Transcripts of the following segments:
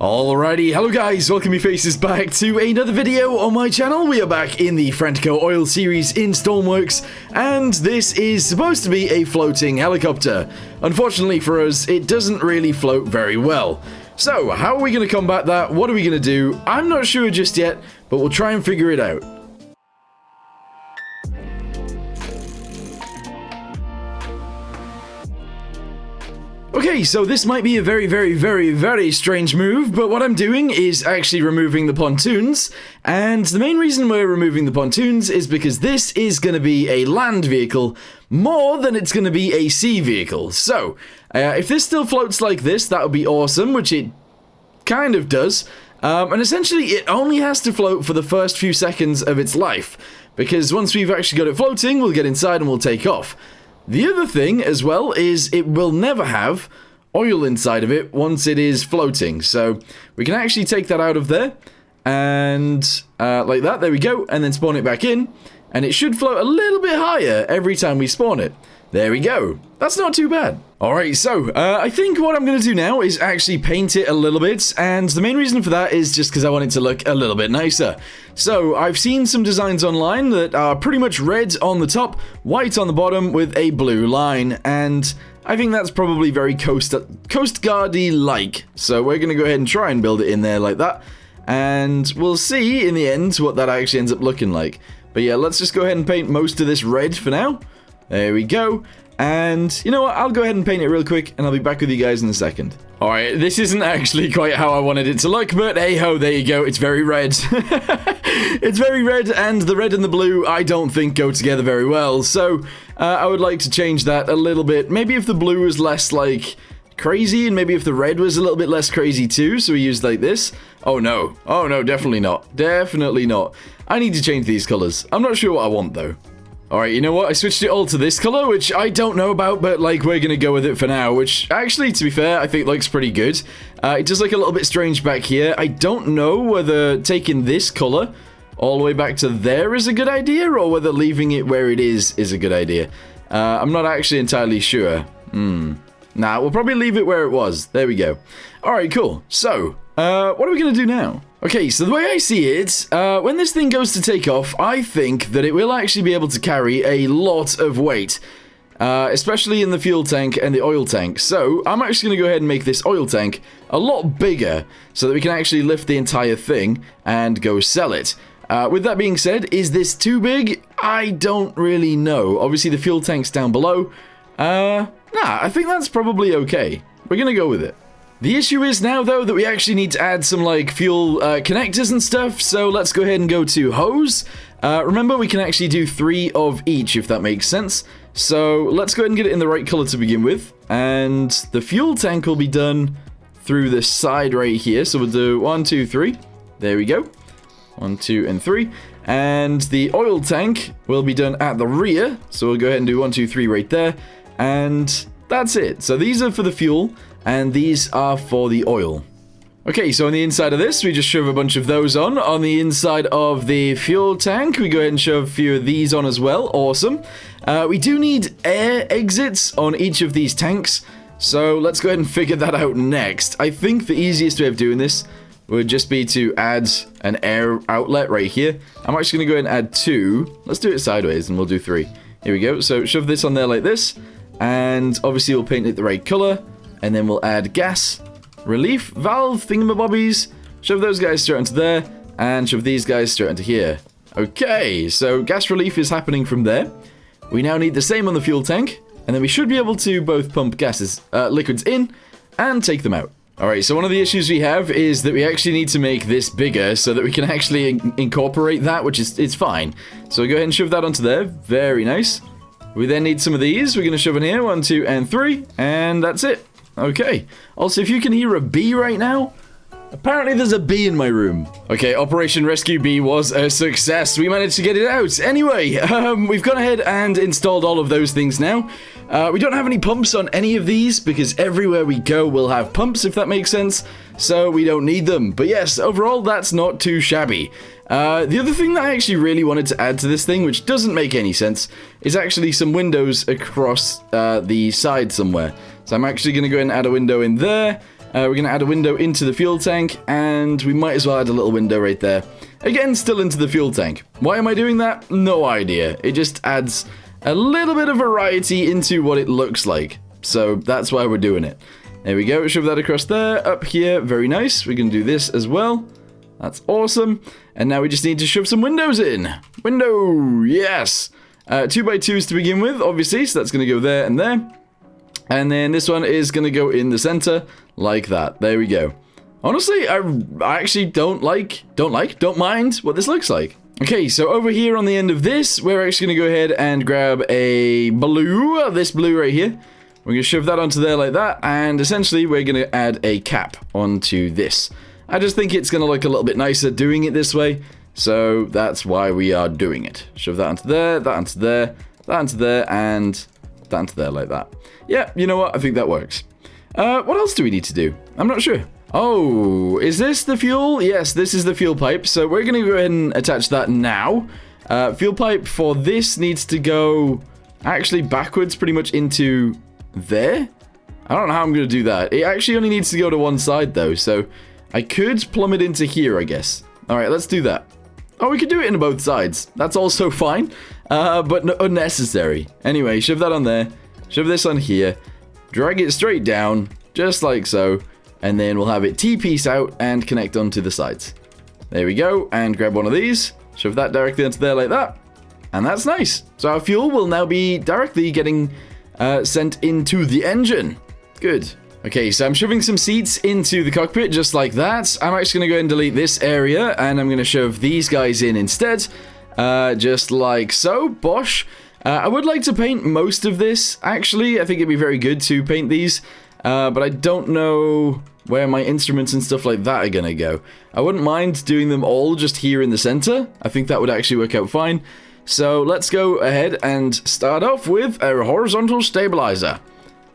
Alrighty, hello guys, welcome your faces back to another video on my channel. We are back in the Frantico oil series in Stormworks, and this is supposed to be a floating helicopter. Unfortunately for us, it doesn't really float very well. So, how are we going to combat that? What are we going to do? I'm not sure just yet, but we'll try and figure it out. Okay, so this might be a very strange move, but what I'm doing is actually removing the pontoons, and the main reason we're removing the pontoons is because this is going to be a land vehicle more than it's going to be a sea vehicle. So, if this still floats like this, that would be awesome, which it kind of does, and essentially it only has to float for the first few seconds of its life, because once we've actually got it floating, we'll get inside and we'll take off. The other thing as well is it will never have oil inside of it once it is floating. So we can actually take that out of there and like that, there we go, and then spawn it back in, and it should float a little bit higher every time we spawn it. There we go. That's not too bad. Alright, so I think what I'm going to do now is actually paint it a little bit, and the main reason for that is just because I want it to look a little bit nicer. So I've seen some designs online that are pretty much red on the top, white on the bottom with a blue line, and I think that's probably very Coast Guard-y like. So we're going to go ahead and try and build it in there like that, and we'll see in the end what that actually ends up looking like. But yeah, let's just go ahead and paint most of this red for now. There we go. And you know what? I'll go ahead and paint it real quick, and I'll be back with you guys in a second. Alright, this isn't actually quite how I wanted it to look, but hey-ho, there you go. It's very red. It's very red, and the red and the blue I don't think go together very well. So, I would like to change that a little bit. Maybe if the blue was less, like, crazy, and maybe if the red was a little bit less crazy too, so we used like this. Oh no, definitely not. Definitely not. I need to change these colors. I'm not sure what I want, though. Alright, you know what? I switched it all to this color, which I don't know about, but, like, we're gonna go with it for now, which, actually, to be fair, I think looks pretty good. It does look a little bit strange back here. I don't know whether taking this color all the way back to there is a good idea, or whether leaving it where it is a good idea. I'm not actually entirely sure. Nah, we'll probably leave it where it was. There we go. Alright, cool. So, what are we gonna do now? Okay, so the way I see it, when this thing goes to take off, I think that it will actually be able to carry a lot of weight, especially in the fuel tank and the oil tank. So, I'm actually going to go ahead and make this oil tank a lot bigger so that we can actually lift the entire thing and go sell it. With that being said, is this too big? I don't really know. Obviously, the fuel tank's down below. Nah, I think that's probably okay. We're going to go with it. The issue is now, though, that we actually need to add some, like, fuel connectors and stuff, so let's go ahead and go to hose. Remember, we can actually do 3 of each, if that makes sense. So let's go ahead and get it in the right color to begin with, and the fuel tank will be done through the side right here, so we'll do 1, 2, 3. There we go. 1, 2, and 3. And the oil tank will be done at the rear, so we'll go ahead and do 1, 2, 3 right there, and that's it. So these are for the fuel, and these are for the oil. Okay, so on the inside of this, we just shove a bunch of those on. On the inside of the fuel tank, we go ahead and shove a few of these on as well. Awesome. We do need air exits on each of these tanks, so let's go ahead and figure that out next. I think the easiest way of doing this would just be to add an air outlet right here. I'm actually going to go ahead and add 2. Let's do it sideways, and we'll do 3. Here we go. So shove this on there like this, and obviously we'll paint it the right color. And then we'll add gas, relief, valve, thingamabobbies, shove those guys straight into there, and shove these guys straight into here. Okay, so gas relief is happening from there. We now need the same on the fuel tank, and then we should be able to both pump liquids in, and take them out. Alright, so one of the issues we have is that we actually need to make this bigger so that we can actually incorporate that, which is it's fine. So we'll go ahead and shove that onto there. Very nice. We then need some of these. We're going to shove in here. 1, 2, and 3, and that's it. Okay. Also, if you can hear a bee right now, apparently there's a bee in my room. Okay, Operation Rescue Bee was a success. We managed to get it out. Anyway, we've gone ahead and installed all of those things now. We don't have any pumps on any of these because everywhere we go we'll have pumps, if that makes sense. So we don't need them. But yes, overall, that's not too shabby. The other thing that I actually really wanted to add to this thing, which doesn't make any sense, is actually some windows across the side somewhere. So I'm actually going to go ahead and add a window in there, We're going to add a window into the fuel tank, and we might as well add a little window right there. Again, still into the fuel tank. Why am I doing that? No idea. It just adds a little bit of variety into what it looks like. So that's why we're doing it. There we go. Shove that across there. Up here. Very nice. We can do this as well. That's awesome. And now we just need to shove some windows in. Window. Yes. 2x2s to begin with, obviously. So that's going to go there and there. And then this one is going to go in the center like that. There we go. Honestly, I actually don't mind what this looks like. Okay, so over here on the end of this, we're actually going to go ahead and grab a blue, this blue right here. We're going to shove that onto there like that, and essentially we're going to add a cap onto this. I just think it's going to look a little bit nicer doing it this way, so that's why we are doing it. Shove that onto there, that onto there, that onto there, and that onto there like that. Yeah, you know what? I think that works. What else do we need to do? I'm not sure. Oh, is this the fuel? Yes, this is the fuel pipe. So we're going to go ahead and attach that now. Fuel pipe for this needs to go actually backwards pretty much into there. I don't know how I'm going to do that. It actually only needs to go to one side though. So I could plumb it into here, I guess. All right, let's do that. Oh, we could do it in both sides. That's also fine, but unnecessary. Anyway, shove that on there. Shove this on here. Drag it straight down, just like so. And then we'll have it T-piece out and connect onto the sides. There we go. And grab one of these. Shove that directly onto there like that. And that's nice. So our fuel will now be directly getting sent into the engine. Good. Okay, so I'm shoving some seats into the cockpit just like that. I'm actually going to go ahead and delete this area. And I'm going to shove these guys in instead. Just like so. Bosh. I would like to paint most of this, actually. I think it'd be very good to paint these. But I don't know where my instruments and stuff like that are going to go. I wouldn't mind doing them all just here in the center. I think that would actually work out fine. So let's go ahead and start off with a horizontal stabilizer.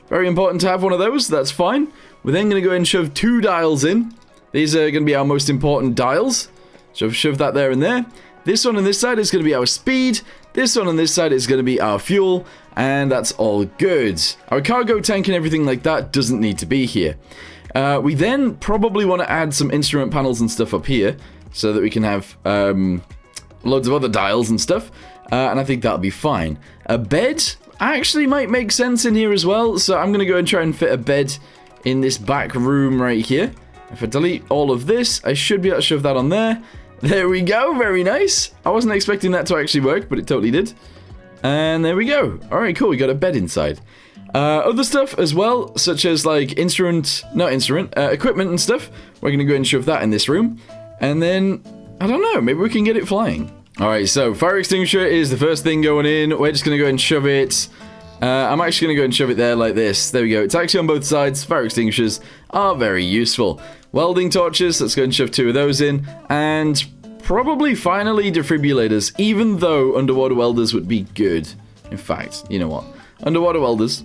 Very important to have one of those. That's fine. We're then going to go ahead and shove 2 dials in. These are going to be our most important dials. So shove that there and there. This one on this side is going to be our speed. This one on this side is going to be our fuel. And that's all good. Our cargo tank and everything like that doesn't need to be here. We then probably want to add some instrument panels and stuff up here. So that we can have loads of other dials and stuff. And I think that'll be fine. A bed actually might make sense in here as well. So I'm going to go and try and fit a bed in this back room right here. If I delete all of this, I should be able to shove that on there. There we go. Very nice. I wasn't expecting that to actually work, but it totally did. And there we go. Alright, cool. We got a bed inside. Other stuff as well, such as like equipment and stuff. We're going to go and shove that in this room. And then, I don't know, maybe we can get it flying. Alright, so fire extinguisher is the first thing going in. We're just going to go and shove it. I'm actually going to go and shove it there like this. There we go. It's actually on both sides. Fire extinguishers are very useful. Welding torches. Let's go and shove 2 of those in. And probably finally defibrillators, even though underwater welders would be good. In fact, you know what? Underwater welders.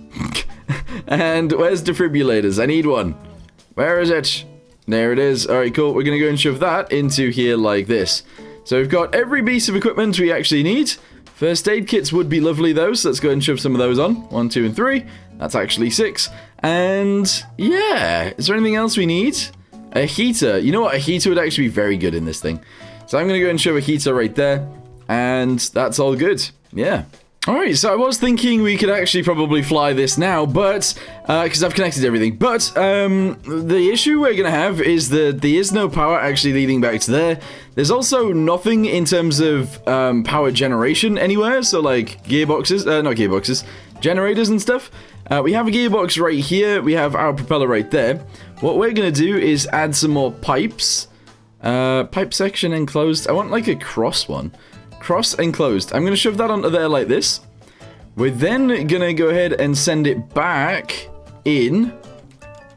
And where's defibrillators? I need one. Where is it? There it is. Alright, cool. We're going to go and shove that into here like this. So we've got every piece of equipment we actually need. First aid kits would be lovely though, so let's go and shove some of those on. 1, 2, and 3. That's actually 6. And yeah, is there anything else we need? A heater. You know what? A heater would actually be very good in this thing. So I'm going to go and shove a heater right there. And that's all good. Yeah. Alright, so I was thinking we could actually probably fly this now, but, because I've connected everything, but, the issue we're going to have is that there is no power actually leading back to there. There's also nothing in terms of, power generation anywhere, so like gearboxes, not gearboxes, generators and stuff. We have a gearbox right here, we have our propeller right there. What we're going to do is add some more pipes. Pipe section enclosed, I want like a cross one. Cross enclosed. I'm going to shove that onto there like this. We're then going to go ahead and send it back in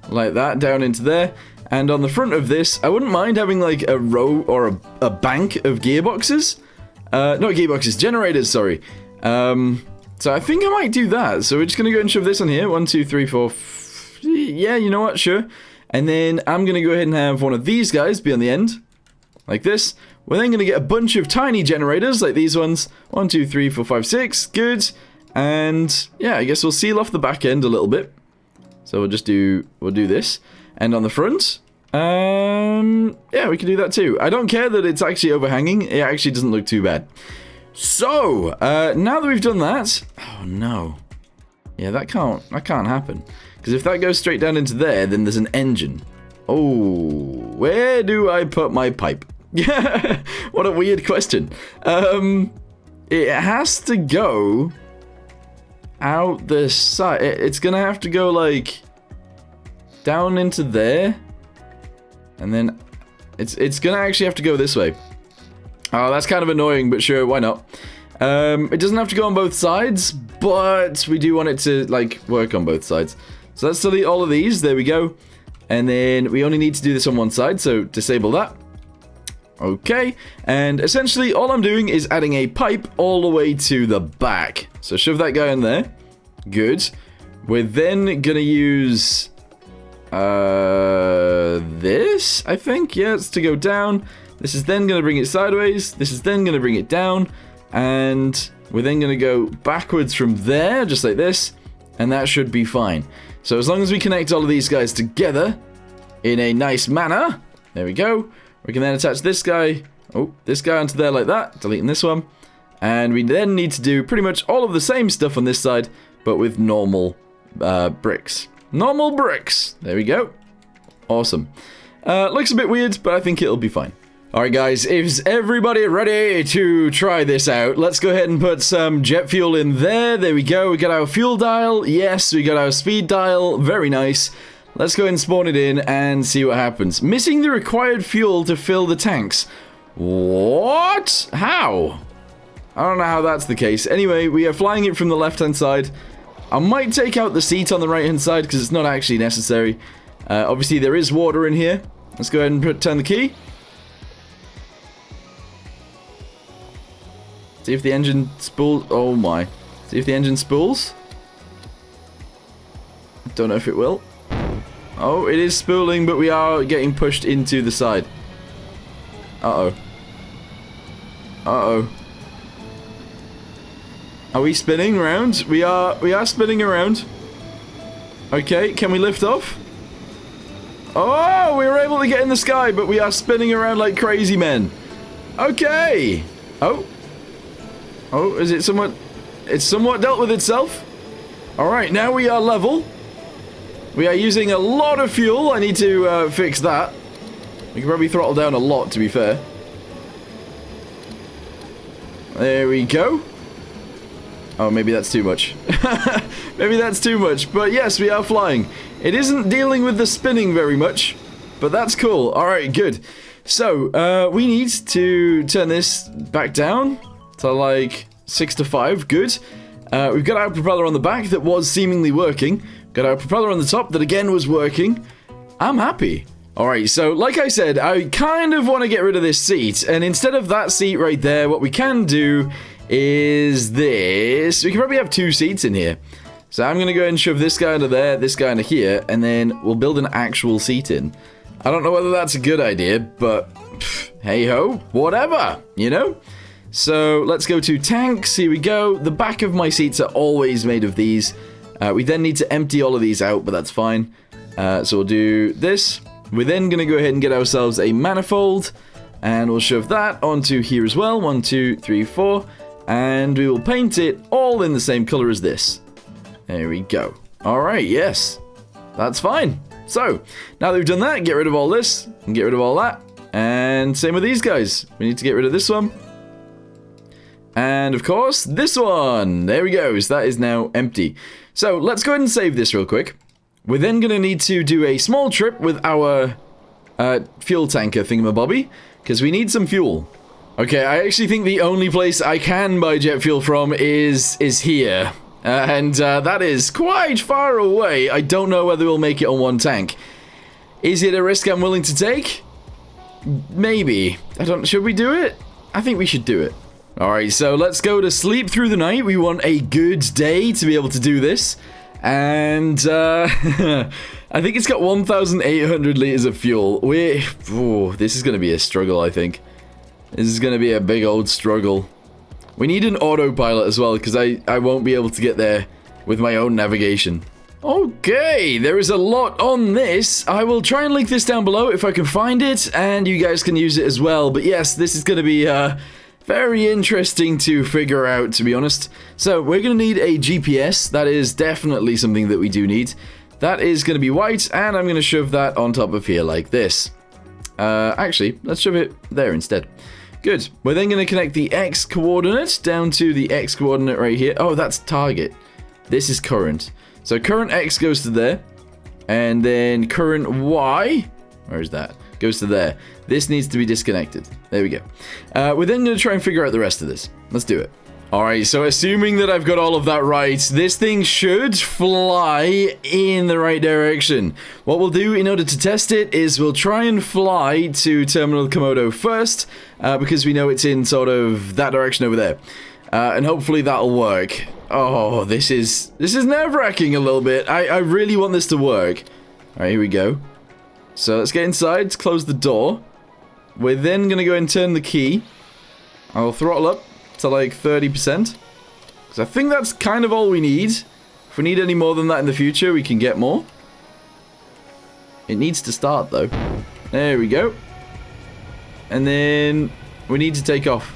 like that, down into there. And on the front of this, I wouldn't mind having like a row or a bank of gearboxes. Not gearboxes, generators, sorry. So I think I might do that. So we're just going to go and shove this on here. 1, 2, 3, 4. Yeah, you know what? Sure. And then I'm going to go ahead and have one of these guys be on the end. Like this. We're then going to get a bunch of tiny generators like these ones. 1, 2, 3, 4, 5, 6. Good. And yeah, I guess we'll seal off the back end a little bit. So we'll do this. And on the front, yeah, we can do that too. I don't care that it's actually overhanging. It actually doesn't look too bad. So, now that we've done that... Oh, no. Yeah, that can't happen. Because if that goes straight down into there, then there's an engine. Oh, where do I put my pipe? Yeah, what a weird question. It has to go out the side. It's gonna have to go, like, down into there. And then it's gonna actually have to go this way. Oh, that's kind of annoying, but sure, why not? It doesn't have to go on both sides, but we do want it to, like, work on both sides. So let's delete all of these. There we go. And then we only need to do this on one side, so disable that. Okay, and essentially all I'm doing is adding a pipe all the way to the back. So shove that guy in there. Good. We're then gonna use this, I think. Yeah, it's to go down. This is then gonna bring it sideways. This is then gonna bring it down. And we're then gonna go backwards from there, just like this. And that should be fine. So as long as we connect all of these guys together in a nice manner, there we go. We can then attach this guy, this guy onto there like that, deleting this one. And we then need to do pretty much all of the same stuff on this side, but with normal bricks. Normal bricks. There we go. Awesome. Looks a bit weird, but I think it'll be fine. Alright guys, is everybody ready to try this out? Let's go ahead and put some jet fuel in there. There we go. We got our fuel dial. Yes, we got our speed dial. Very nice. Let's go ahead and spawn it in and see what happens. Missing the required fuel to fill the tanks. What? How? I don't know how that's the case. Anyway, we are flying it from the left-hand side. I might take out the seat on the right-hand side because it's not actually necessary. Obviously, there is water in here. Let's go ahead and turn the key. See if the engine spools. Oh my. See if the engine spools. Don't know if it will. Oh, it is spooling, but we are getting pushed into the side. Uh-oh. Uh-oh. Are we spinning around? We are spinning around. Okay, can we lift off? Oh, we were able to get in the sky, but we are spinning around like crazy men. Okay. Oh. Oh, is it somewhat... It's somewhat dealt with itself. Alright, now we are level. We are using a lot of fuel. I need to fix that. We can probably throttle down a lot, to be fair. There we go. Oh, maybe that's too much. Maybe that's too much. But yes, we are flying. It isn't dealing with the spinning very much, but that's cool. Alright, good. So, we need to turn this back down to like 6 to 5. Good. We've got our propeller on the back that was seemingly working. Got our propeller on the top that again was working. I'm happy. Alright, so like I said, I kind of want to get rid of this seat. And instead of that seat right there, what we can do is this. We can probably have 2 seats in here. So I'm going to go ahead and shove this guy into there, this guy into here, and then we'll build an actual seat in. I don't know whether that's a good idea, but hey-ho, whatever, you know? So let's go to tanks. Here we go. The back of my seats are always made of these. We then need to empty all of these out, but that's fine. So we'll do this. We're then going to go ahead and get ourselves a manifold, and we'll shove that onto here as well. 1, 2, 3, 4. And we will paint it all in the same color as this. There we go. Alright, yes. That's fine. So, now that we've done that, get rid of all this, and get rid of all that. And same with these guys. We need to get rid of this one. And, of course, this one. There we go. So that is now empty. So, let's go ahead and save this real quick. We're then going to need to do a small trip with our fuel tanker thingamabobby, because we need some fuel. Okay, I actually think the only place I can buy jet fuel from is here. And that is quite far away. I don't know whether we'll make it on one tank. Is it a risk I'm willing to take? Maybe. Should we do it? I think we should do it. Alright, so let's go to sleep through the night. We want a good day to be able to do this. And I think it's got 1,800 liters of fuel. This is going to be a struggle, I think. This is going to be a big old struggle. We need an autopilot as well, because I won't be able to get there with my own navigation. Okay, there is a lot on this. I will try and link this down below if I can find it, and you guys can use it as well. But yes, this is going to be very interesting to figure out, to be honest. So we're going to need a GPS. That is definitely something that we do need. That is going to be white, and I'm going to shove that on top of here like this. Actually, let's shove it there instead. Good. We're then going to connect the X coordinate down to the X coordinate right here. Oh, that's target. This is current. So current X goes to there, and then current Y, where is that? Goes to there. This needs to be disconnected. There we go. We're then going to try and figure out the rest of this. Let's do it. Alright, so assuming that I've got all of that right, this thing should fly in the right direction. What we'll do in order to test it is we'll try and fly to Terminal Komodo first, because we know it's in sort of that direction over there. And hopefully that'll work. Oh, this is nerve-wracking a little bit. I really want this to work. Alright, here we go. So let's get inside, let's close the door. We're then going to go and turn the key. I'll throttle up to like 30%. Because I think that's kind of all we need. If we need any more than that in the future, we can get more. It needs to start though. There we go. And then we need to take off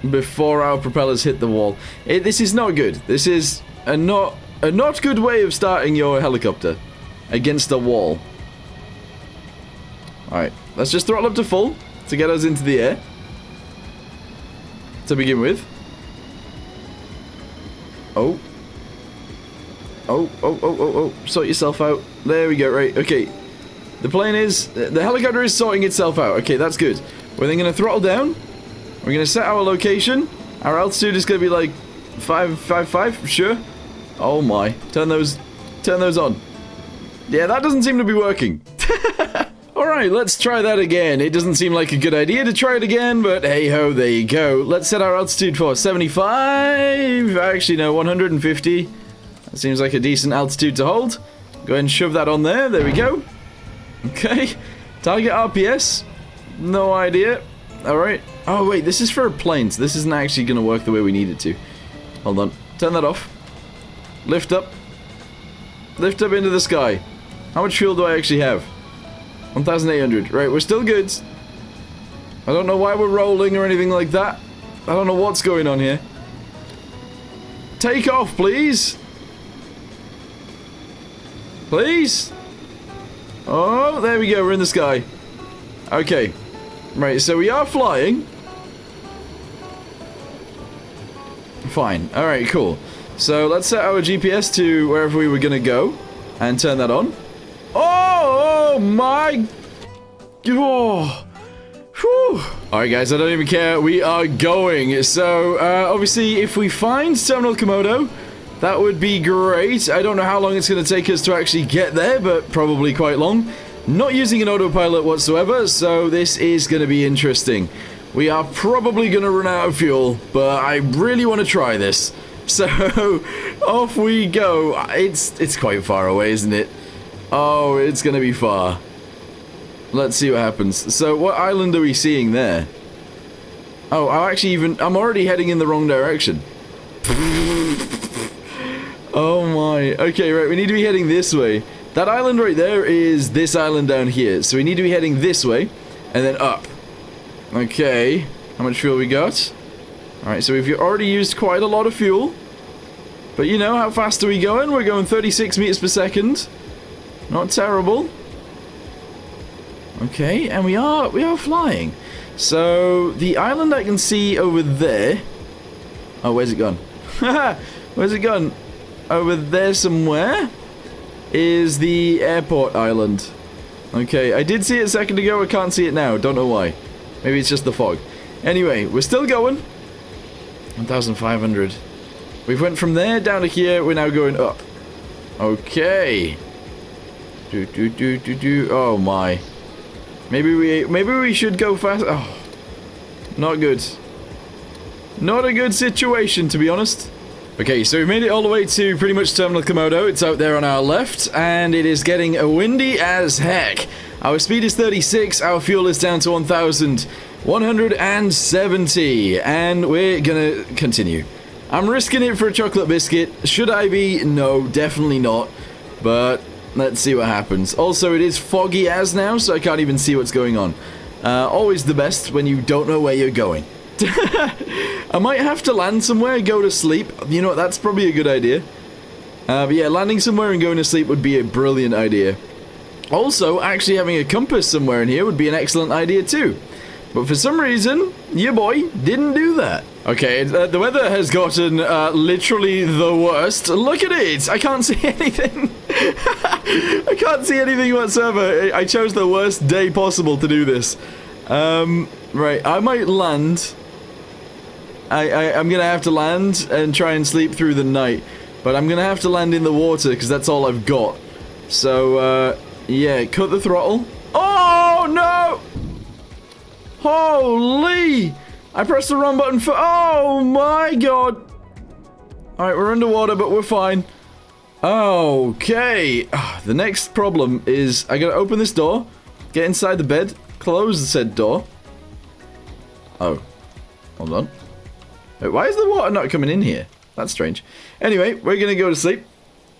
before our propellers hit the wall. This is not good. This is a not good way of starting your helicopter against a wall. Alright, let's just throttle up to full to get us into the air to begin with. Oh, sort yourself out. There we go. Right, okay, the helicopter is sorting itself out. Okay, that's good. We're then going to throttle down. We're going to set our location. Our altitude is going to be like 555, sure. Oh my, turn those on. Yeah, that doesn't seem to be working. Alright, let's try that again. It doesn't seem like a good idea to try it again, but hey-ho, there you go. Let's set our altitude for 75. Actually, no, 150. That seems like a decent altitude to hold. Go ahead and shove that on there. There we go. Okay. Target RPS. No idea. Alright. Oh, wait, this is for planes. This isn't actually going to work the way we need it to. Hold on. Turn that off. Lift up. Lift up into the sky. How much fuel do I actually have? 1,800. Right, we're still good. I don't know why we're rolling or anything like that. I don't know what's going on here. Take off, please. Please. Oh, there we go. We're in the sky. Okay. Right, so we are flying. Fine. Alright, cool. So let's set our GPS to wherever we were going to go and turn that on. Oh my... Oh. Whew. Alright guys, I don't even care. We are going. So, obviously, if we find Terminal Komodo, that would be great. I don't know how long it's going to take us to actually get there, but probably quite long. Not using an autopilot whatsoever, so this is going to be interesting. We are probably going to run out of fuel, but I really want to try this. So, off we go. It's quite far away, isn't it? Oh, it's going to be far. Let's see what happens. So, what island are we seeing there? Oh, I'm already heading in the wrong direction. Oh my. Okay, right, we need to be heading this way. That island right there is this island down here. So we need to be heading this way, and then up. Okay, how much fuel we got? Alright, so we've already used quite a lot of fuel. But you know, how fast are we going? We're going 36 meters per second. Not terrible. Okay, and we are flying. So, the island I can see over there... Oh, where's it gone? Where's it gone? Over there somewhere is the airport island. Okay, I did see it a second ago, I can't see it now, don't know why. Maybe it's just the fog. Anyway, we're still going. 1,500. We've went from there down to here, we're now going up. Okay. Oh my. Maybe we should go fast. Oh. Not good. Not a good situation, to be honest. Okay, so we've made it all the way to pretty much Terminal Komodo. It's out there on our left, and it is getting windy as heck. Our speed is 36, our fuel is down to 1,170, and we're gonna continue. I'm risking it for a chocolate biscuit. Should I be? No, definitely not. But let's see what happens. Also, it is foggy as now, so I can't even see what's going on. Always the best when you don't know where you're going. I might have to land somewhere, go to sleep. You know, that's probably a good idea. But yeah, landing somewhere and going to sleep would be a brilliant idea. Also, actually having a compass somewhere in here would be an excellent idea too. But for some reason, your boy didn't do that. Okay, the weather has gotten literally the worst. Look at it! I can't see anything. I can't see anything whatsoever. I chose the worst day possible to do this. Right, I might land. I'm gonna have to land and try and sleep through the night. But I'm gonna have to land in the water because that's all I've got. So, yeah, cut the throttle. Oh, no! Holy! I pressed the wrong button for... Oh, my God! Alright, we're underwater, but we're fine. Okay. The next problem is I gotta open this door, get inside the bed, close the said door. Oh. Hold on. Wait, why is the water not coming in here? That's strange. Anyway, we're gonna go to sleep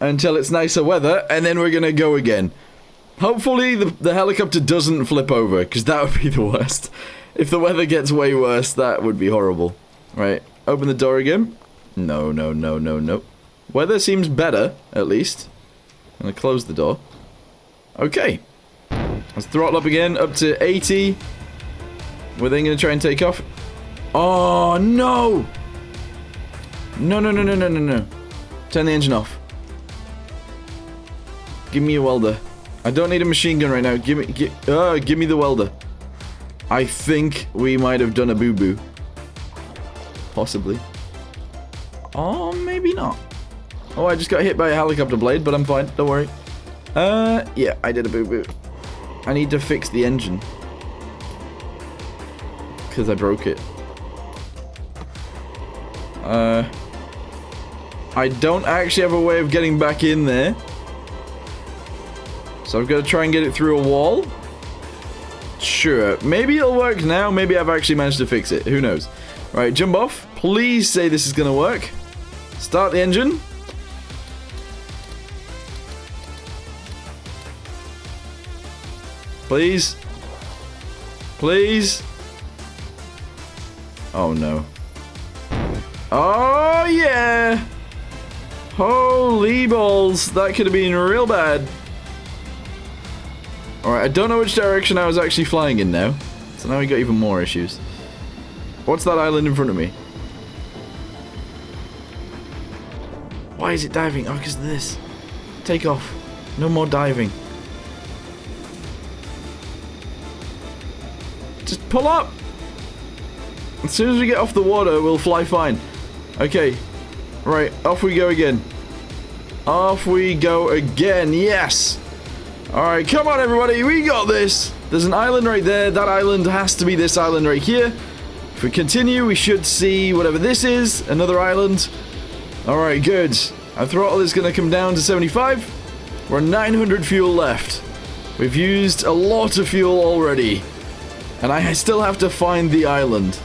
until it's nicer weather, and then we're gonna go again. Hopefully the helicopter doesn't flip over, because that would be the worst. If the weather gets way worse, that would be horrible. Right, open the door again. No, no, no, no, no. Weather seems better, at least. I'm gonna close the door. Okay. Let's throttle up again, up to 80. We're then gonna try and take off. Oh, no! No, no, no, no, no, no, no. Turn the engine off. Give me a welder. I don't need a machine gun right now. Give me the welder. I think we might have done a boo-boo. Possibly. Oh, maybe not. Oh, I just got hit by a helicopter blade, but I'm fine. Don't worry. Yeah, I did a boo-boo. I need to fix the engine. Because I broke it. I don't actually have a way of getting back in there. So I've got to try and get it through a wall. Sure. Maybe it'll work now. Maybe I've actually managed to fix it. Who knows? Right, jump off. Please say this is going to work. Start the engine. Please. Please. Oh, no. Oh, yeah. Holy balls. That could have been real bad. Alright, I don't know which direction I was actually flying in now. So now we got even more issues. What's that island in front of me? Why is it diving? Oh, because of this. Take off. No more diving. Just pull up! As soon as we get off the water, we'll fly fine. Okay. Right, off we go again. Off we go again, yes! Alright, come on everybody, we got this! There's an island right there, that island has to be this island right here. If we continue, we should see whatever this is, another island. Alright, good. Our throttle is going to come down to 75. We're 900 fuel left. We've used a lot of fuel already. And I still have to find the island.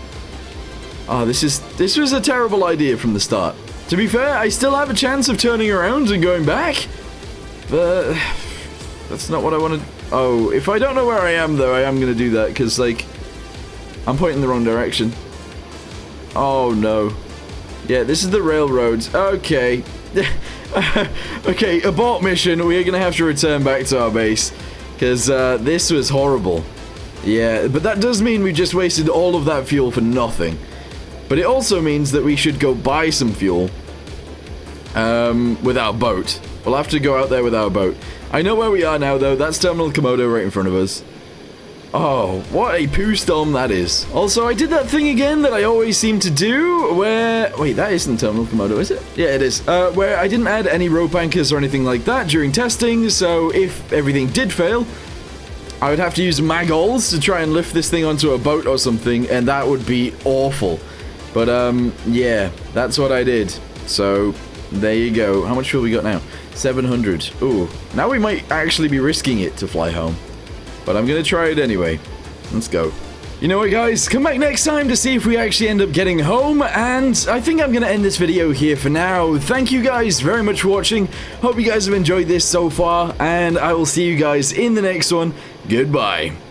Oh, this was a terrible idea from the start. To be fair, I still have a chance of turning around and going back. But that's not what I wanted. Oh, if I don't know where I am, though, I am going to do that. Because, like, I'm pointing the wrong direction. Oh, no. Yeah, this is the railroads. Okay. Okay, abort mission. We are going to have to return back to our base. Because this was horrible. Yeah, but that does mean we just wasted all of that fuel for nothing. But it also means that we should go buy some fuel with our boat. We'll have to go out there with our boat. I know where we are now, though. That's Terminal Komodo right in front of us. Oh, what a poo storm that is. Also, I did that thing again that I always seem to do, where... Wait, that isn't Terminal Komodo, is it? Yeah, it is. Where I didn't add any rope anchors or anything like that during testing, so if everything did fail, I would have to use mag-alls to try and lift this thing onto a boat or something, and that would be awful. But, yeah, that's what I did. So, there you go. How much fuel we got now? 700. Ooh, now we might actually be risking it to fly home. But I'm gonna try it anyway. Let's go. You know what, guys? Come back next time to see if we actually end up getting home, and I think I'm going to end this video here for now. Thank you guys very much for watching. Hope you guys have enjoyed this so far, and I will see you guys in the next one. Goodbye.